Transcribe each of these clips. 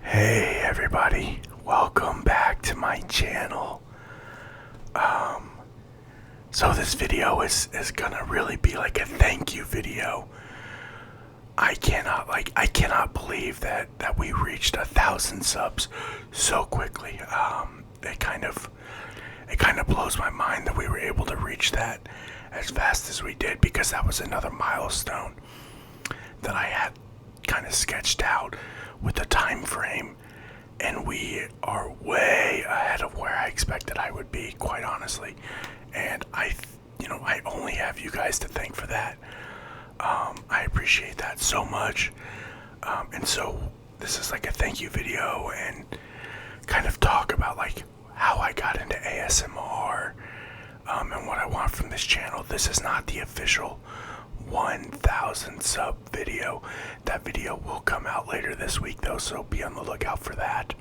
Hey everybody, welcome back to my channel. So this video is gonna really be like a thank you video. I cannot believe that we reached 1,000 subs so quickly. It kind of blows my mind that we were able to reach that as fast as we did, because that was another milestone that I had kind of sketched out with the time frame, and we are way ahead of where I expected I would be, quite honestly. And I only have you guys to thank for that. I appreciate that so much. And so this is like a thank you video, and kind of talk about like how I got into ASMR, and what I want from this channel. This is not the official 1,000 sub video. That video will come out later this week though, so be on the lookout for that.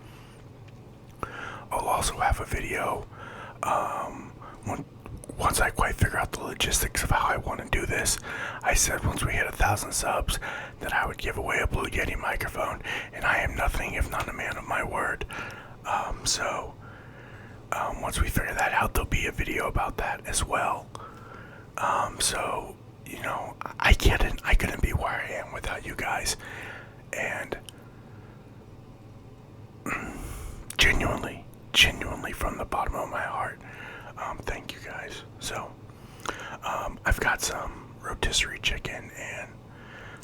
I'll also have a video once I quite figure out the logistics of how I want to do this. I said once we hit 1,000 subs that I would give away a Blue Yeti microphone, and I am nothing if not a man of my word. Once we figure that out, there'll be a video about that as well. So I couldn't be where I am without you guys, and genuinely from the bottom of my heart, thank you guys. So I've got some rotisserie chicken and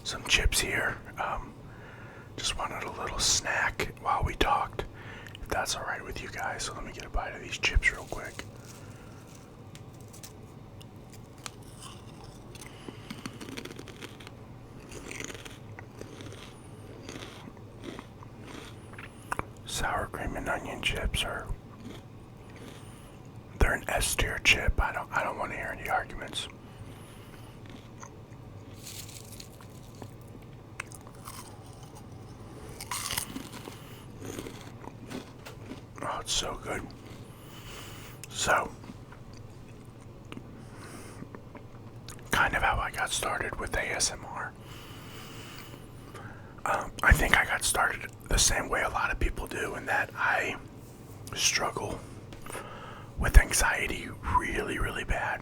some chips here. Just wanted a little snack while we talked, if that's alright with you guys. So let me get a bite of these chips real quick. Sour cream and onion chips they're an S tier chip. I don't want to hear any arguments. Oh, it's so good. So, kind of how I got started with ASMR. I think I got started the same way a lot of people do, in that I struggle with anxiety really, really bad.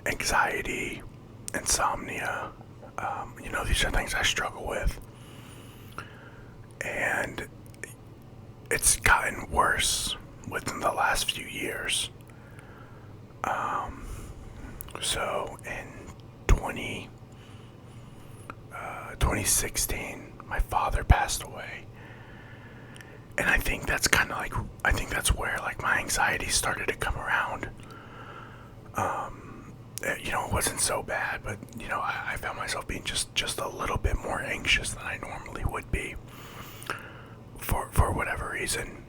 Anxiety, insomnia, these are things I struggle with. And it's gotten worse within the last few years. So in 2016, my father passed away. And I think that's where like my anxiety started to come around. It wasn't so bad, but I found myself being just a little bit more anxious than I normally would be, for whatever reason.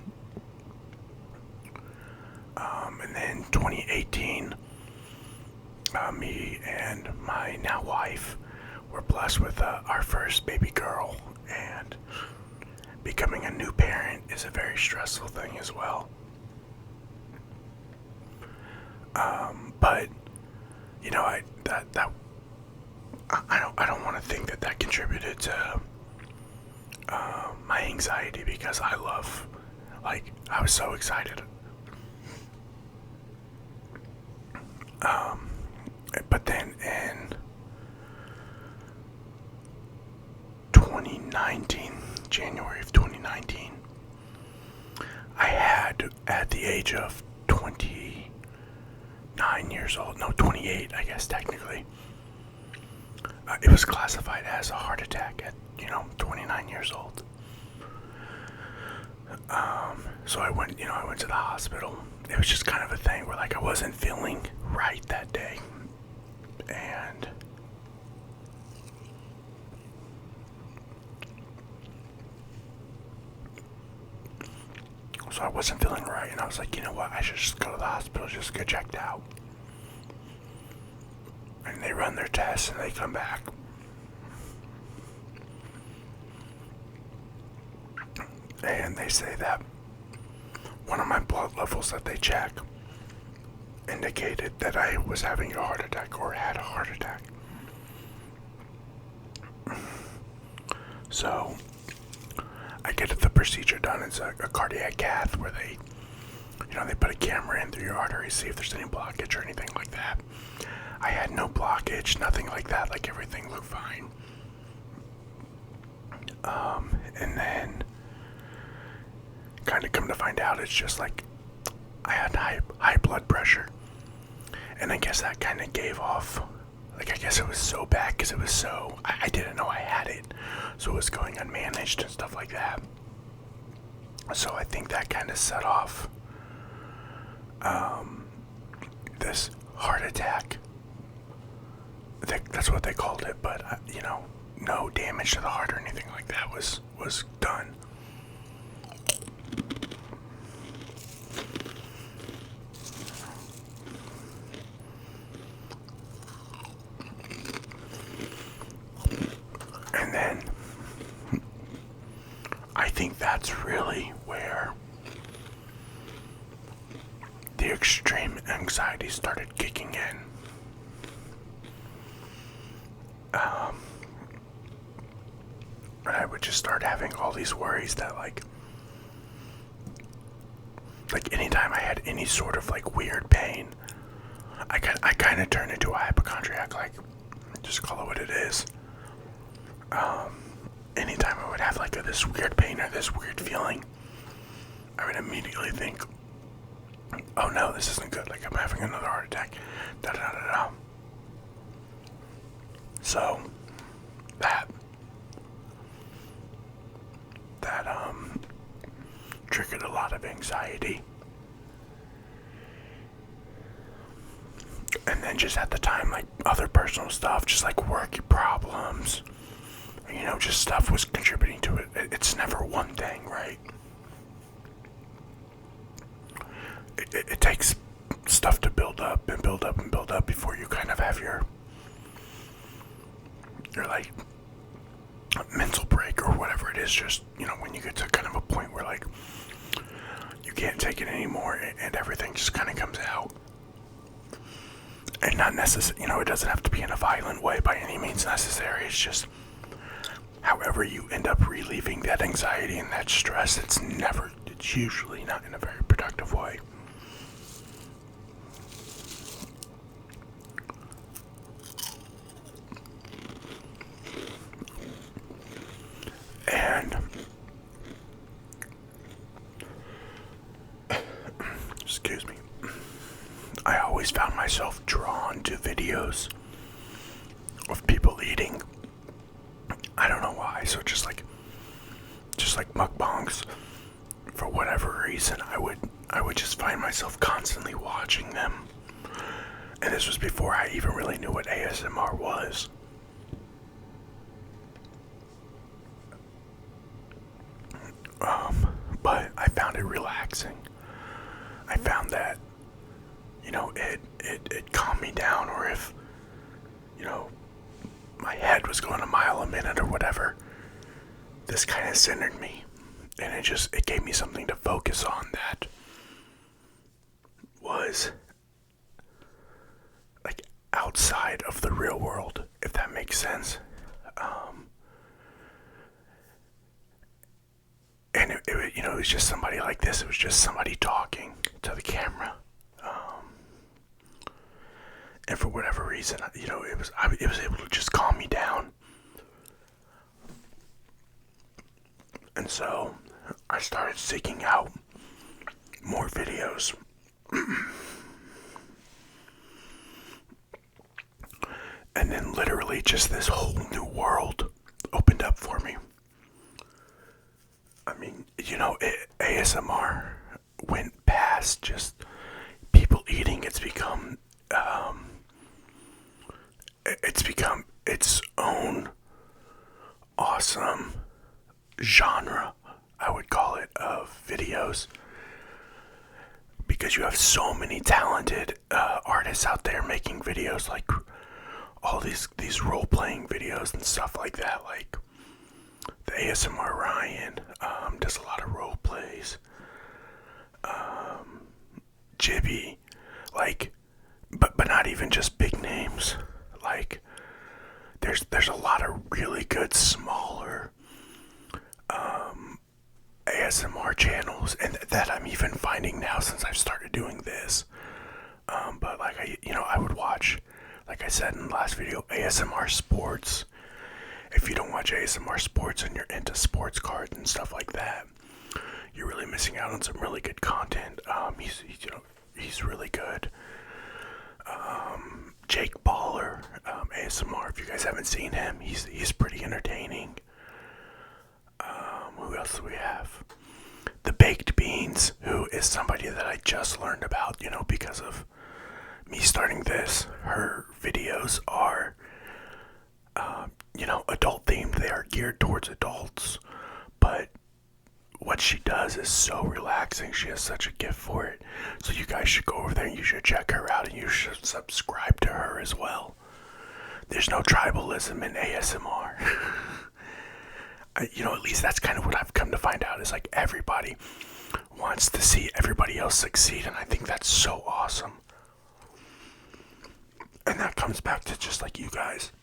And then 2018, me and my now wife were blessed with our first baby girl, and becoming a new parent is a very stressful thing as well. But I don't want to think that contributed to my anxiety, because I was so excited. But then in 2019, January of 2019, I had, at the age of 29 years old, no, 28, I guess technically, it was classified as a heart attack at 29 years old. So I went to the hospital. It was just kind of a thing where like I wasn't feeling right that day, and so I wasn't feeling right, and I was like, you know what, I should just go to the hospital, just get checked out. And they run their tests and they come back, and they say that one of my blood levels that they check indicated that I was having a heart attack, or had a heart attack. So I get the procedure done. It's a cardiac cath where they put a camera in through your arteries, see if there's any blockage or anything like that. I had no blockage, nothing like that. Like, everything looked fine. And then kind of come to find out, it's just like I had high blood pressure. And I guess that kind of gave off, like, I guess it was so bad because it was so, I didn't know I had it. So it was going unmanaged and stuff like that. So I think that kind of set off this heart attack. That's what they called it, but no damage to the heart or anything like that was done. And then I think that's really where the extreme anxiety started kicking in. And I would just start having all these worries that like anytime I had any sort of like weird pain, I kind of turned into a hypochondriac, like, just call it what it is. Anytime I would have like this weird pain or this weird feeling, I would immediately think, oh no, this isn't good, like I'm having another heart attack, da da da da. So that triggered a lot of anxiety. And then just at the time, like, other personal stuff, just like work problems, just stuff was contributing to it. It's never one thing, right? It takes stuff to build up and build up and build up before you kind of have your like mental break or whatever it is. Just when you get to kind of a point where like you can't take it anymore and everything just kind of comes out. And not necessarily, it doesn't have to be in a violent way by any means necessary. It's just however you end up relieving that anxiety and that stress, it's usually not in a very productive way. And excuse me, I always found myself drawn to videos of people eating. I don't know why. So just like mukbangs, for whatever reason, I would just find myself constantly watching them. And this was before I even really knew what ASMR was. But I found it relaxing. I found that, it calmed me down, or if, my head was going a mile a minute or whatever, this kind of centered me. And it gave me something to focus on that was like outside of the real world, if that makes sense. And it was just somebody like this. It was just somebody talking to the camera. And for whatever reason, it was able to just calm me down. And so I started seeking out more videos. And then literally just this whole new world opened up for me. I mean, ASMR went past just people eating. It's become its own awesome genre, I would call it, of videos, because you have so many talented artists out there making videos, like all these role-playing videos and stuff like that. Like the ASMR Ryan does a lot of role plays. Jibby, like, but not even just big names. Like there's a lot of really good smaller ASMR channels, and that I'm even finding now since I've started doing this. But like I would watch, like I said in the last video, ASMR sports. If you don't watch ASMR sports and you're into sports cards and stuff like that, you're really missing out on some really good content. He's really good. Jake Baller, ASMR. If you guys haven't seen him, he's pretty entertaining. Who else do we have? The Baked Beans, who is somebody that I just learned about, because of me starting this. Her videos are, adult themed. They are geared towards adults, but what she does is so relaxing. She has such a gift for it. So you guys should go over there and you should check her out and you should subscribe to her as well. There's no tribalism in ASMR. At least that's kind of what I've come to find out, is like everybody wants to see everybody else succeed, and I think that's so awesome. And that comes back to just like you guys.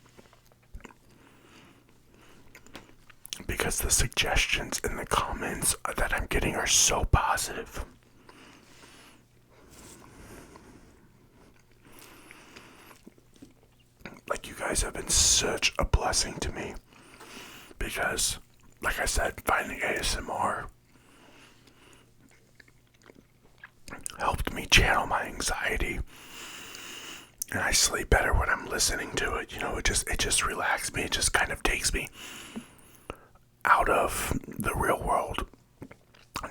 Because the suggestions in the comments that I'm getting are so positive. Like, you guys have been such a blessing to me. Because, like I said, finding ASMR helped me channel my anxiety. And I sleep better when I'm listening to it. It just relaxes me. It just kind of takes me out of the real world.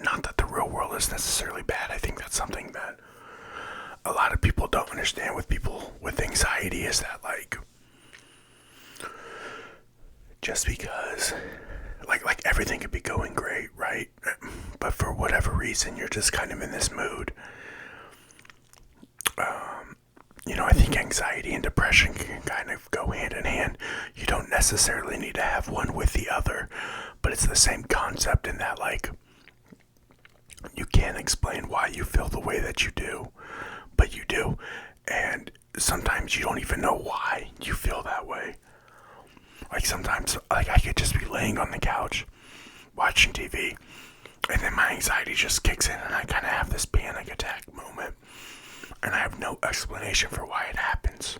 Not that the real world is necessarily bad. I think that's something that a lot of people don't understand with people with anxiety, is that like, just because like everything could be going great, right? But for whatever reason, you're just kind of in this mood. I think anxiety and depression can kind of go hand in hand. You don't necessarily need to have one with the other, but it's the same concept in that, like, you can't explain why you feel the way that you do, but you do. And sometimes you don't even know why you feel that way. Like, sometimes, like, I could just be laying on the couch watching TV, and then my anxiety just kicks in, and I kind of have this panic attack moment. And I have no explanation for why it happens.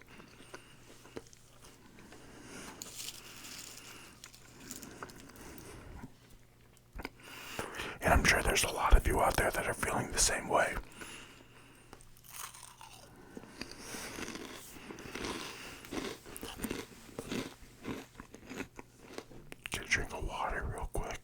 And I'm sure there's a lot of you out there that are feeling the same way. Get a drink of water real quick.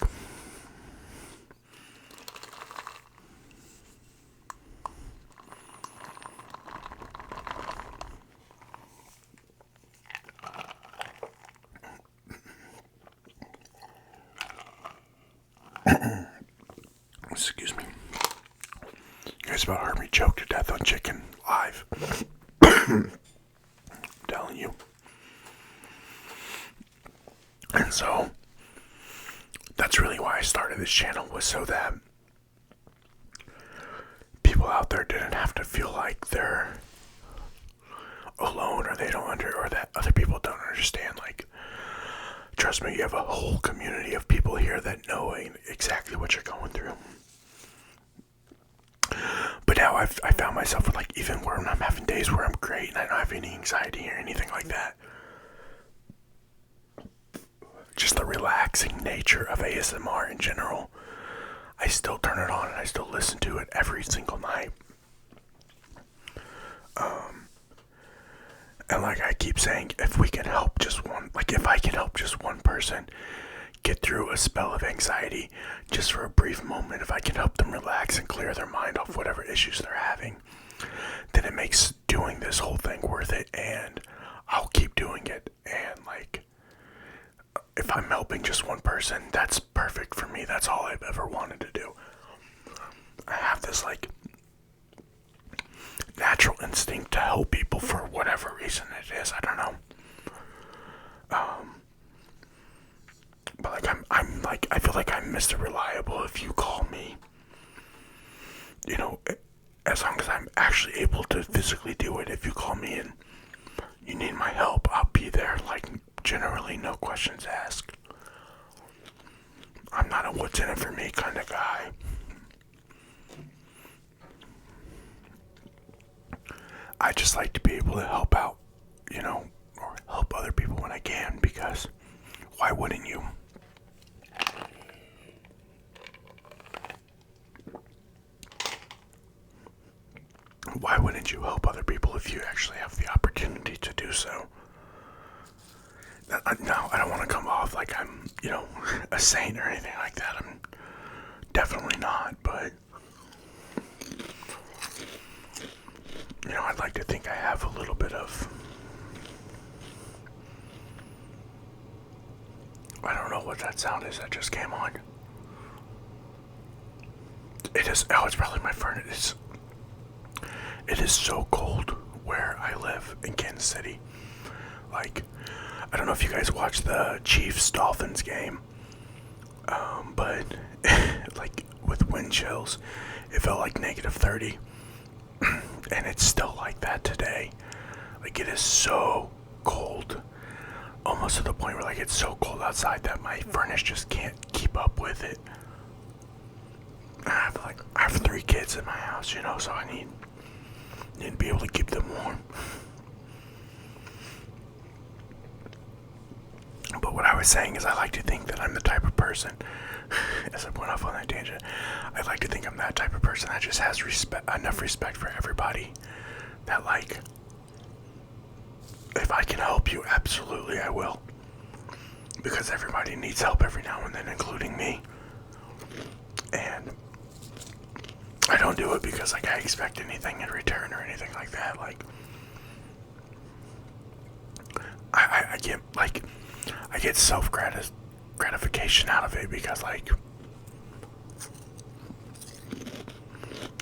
Excuse me. You guys about heard me choke to death on chicken live. I'm telling you. And so, that's really why I started this channel, was so that people out there didn't have to feel like they're alone, or they don't or that other people don't understand. Like, trust me, you have a whole community of people here that know exactly what you're going through. But now I found myself with, like, even where I'm having days where I'm great and I don't have any anxiety or anything like that. Just the relaxing nature of ASMR in general. I still turn it on and I still listen to it every single night. And like I keep saying, if we can help just one, like if I can help just one person get through a spell of anxiety just for a brief moment, if I can help them relax and clear their mind off whatever issues they're having, then it makes doing this whole thing worth it, and I'll keep doing it. And like, if I'm helping just one person, that's perfect for me. That's all I've ever wanted to do. I have this like natural instinct to help people for whatever reason it is. I don't know. But like I'm like, I feel like I'm Mr. Reliable. If you call me, as long as I'm actually able to physically do it, if you call me and you need my help, I'll be there. Like, generally no questions asked. I'm not a what's in it for me kind of guy. I just like to be able to help out, or help other people when I can, because why wouldn't you? Why wouldn't you help other people if you actually have the opportunity to do so? No, I don't want to come off like I'm, a saint or anything like that. I'm definitely not, but, I'd like to think I have a little bit of, I don't know what that sound is that just came on. It is, it's probably my furnace. It is so cold where I live in Kansas City. Like, I don't know if you guys watched the Chiefs-Dolphins game, but like with wind chills, it felt like -30, and it's still like that today. Like, it is so cold, almost to the point where like it's so cold outside that my furnace just can't keep up with it. I have 3 kids in my house, so I need to be able to keep them warm. But what I was saying is I like to think that I'm the type of person, as I went off on that tangent, I like to think I'm that type of person that just has enough respect for everybody that, like, if I can help you, absolutely I will. Because everybody needs help every now and then, including me. And I don't do it because, like, I expect anything in return or anything like that. Like, I get, like, I get self-gratification out of it because, like,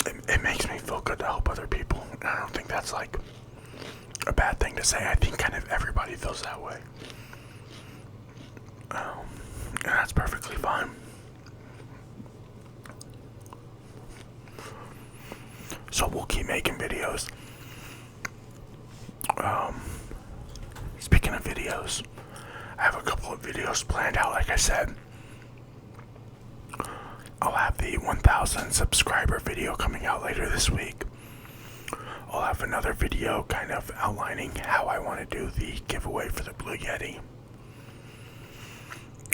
it makes me feel good to help other people. And I don't think that's, like, a bad thing to say. I think kind of everybody feels that way. And that's perfectly fine. So we'll keep making videos. Speaking of videos, I have a couple of videos planned out, like I said. I'll have the 1,000 subscriber video coming out later this week. I'll have another video kind of outlining how I want to do the giveaway for the Blue Yeti.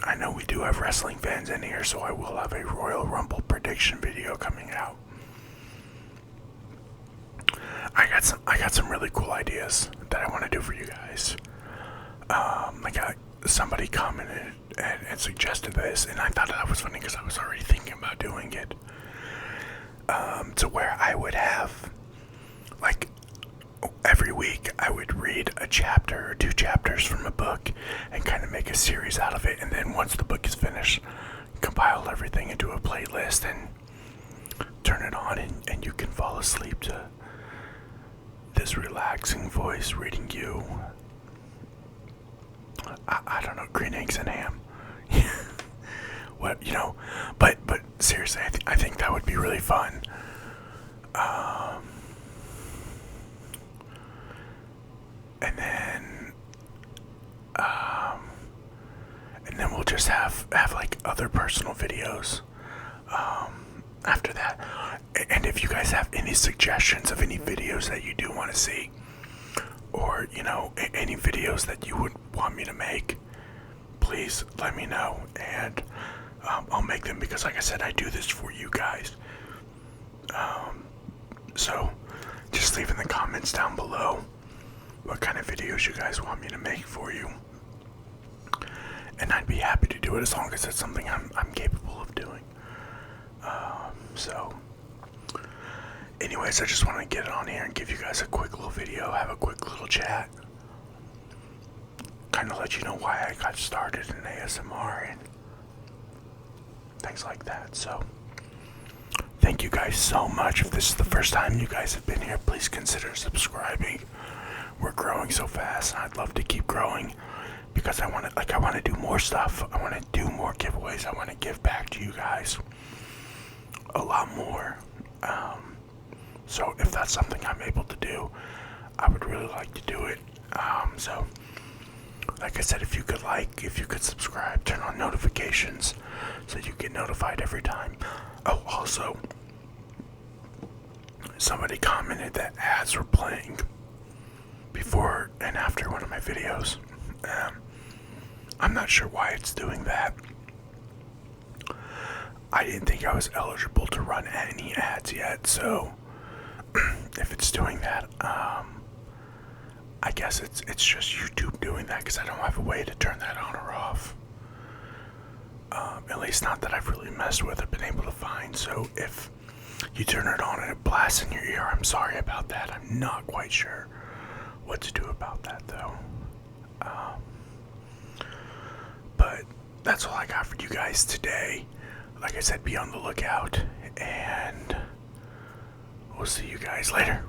I know we do have wrestling fans in here, so I will have a Royal Rumble prediction video coming out. I got some really cool ideas that I want to do for you guys. Somebody commented and suggested this, and I thought that was funny because I was already thinking about doing it. To where I would have, like, every week I would read a chapter or 2 chapters from a book and kind of make a series out of it, and then once the book is finished, compile everything into a playlist and turn it on, and you can fall asleep to this relaxing voice reading you, I don't know, green eggs and ham. What, but seriously, I think that would be really fun. And then we'll just have like other personal videos after that. And if you guys have any suggestions of any videos that you do want to see, or any videos that you would want me to make, please let me know, and I'll make them, because like I said, I do this for you guys. So just leave in the comments down below what kind of videos you guys want me to make for you, and I'd be happy to do it as long as it's something I'm capable of doing. So anyways, I just want to get it on here and give you guys a quick little video, have a quick little chat, kind of let you know why I got started in ASMR and things like that. So thank you guys so much. If this is the first time you guys have been here, please consider subscribing. We're growing so fast, and I'd love to keep growing because I want to do more stuff. I want to do more giveaways. I want to give back to you guys a lot more. So if that's something I'm able to do, I would really like to do it. So Like I said, if you could like, if you could subscribe, turn on notifications so you get notified every time. Oh, also, somebody commented that ads were playing before and after one of my videos. I'm not sure why it's doing that. I didn't think I was eligible to run any ads yet, so if it's doing that, I guess it's just YouTube doing that because I don't have a way to turn that on or off. At least not that I've really messed with or been able to find. So if you turn it on and it blasts in your ear, I'm sorry about that. I'm not quite sure what to do about that though. But that's all I got for you guys today. Like I said, be on the lookout, and we'll see you guys later.